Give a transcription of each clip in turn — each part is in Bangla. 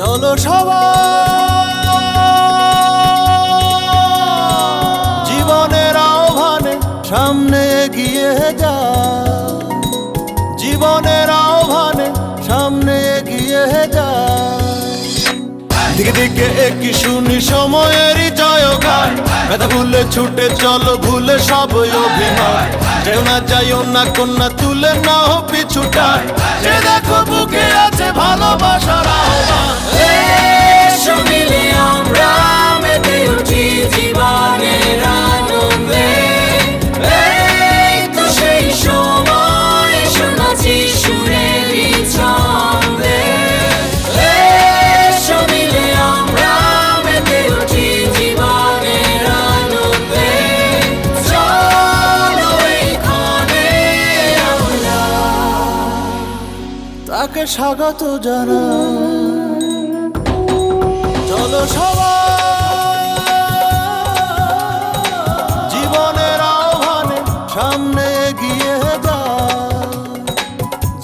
চলো সবাই জীবনের আহ্বানে সামনে এগিয়ে যায়, জীবনের আহ্বানে সামনে এগিয়ে যায়। দিকে দিকে একই শুনি সময়েরই জয়গান, ব্যথা ভুলে ছুটে চলো ভুলে সব অভিমান। যেও না যাইও না কন্যা তুলে নাও পিছুটান, যে দেখো বুকে আছে ভালোবাসার আহ্বান। এসো মিলে আমরা মেতে উঠি জীবনের আনন্দে, এই তো সেই সময় শোনাচ্ছি সুরেরই ছন্দে। এসো মিলে আমরা মেতে উঠি জীবনের আনন্দে, চলো এইখানে আমরা তাকে স্বাগত জানাই। চলো সবাই জীবনের আহ্বানে সামনে এগিয়ে যায়,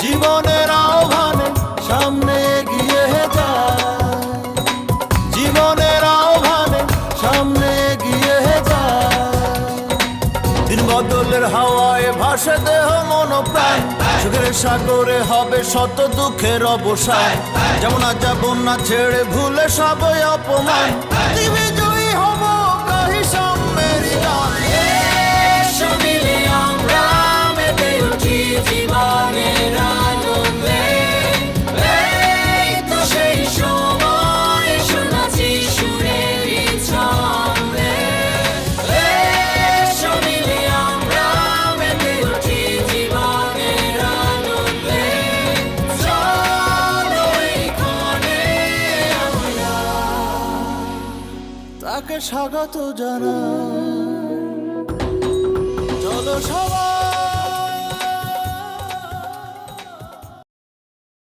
জীবনের আহ্বানে সামনে এগিয়ে যায়, জীবনের আহ্বানে সামনে এগিয়ে যায়। দিন বদলের হাওয়ায় ভাসে দেহ মন প্রাণ, সুখের সাগরে হবে শত দুঃখের অবসান। যেমন আজ যাব না ছেড়ে ভুলে সবই অপমান, দিবে জয়ী হব কহি সাম্যেরই গান। এসো মিলে আমরা মেতে উঠি জীবনের আনন্দে, এই তো সেই সময় শোনাচ্ছি সুরেরই ছন্দে। এসো মিলে আমরা মেতে উঠি জীবনের আনন্দে, চলো এইখানে আমরা তাকে স্বাগত জানাই। চলো সবাই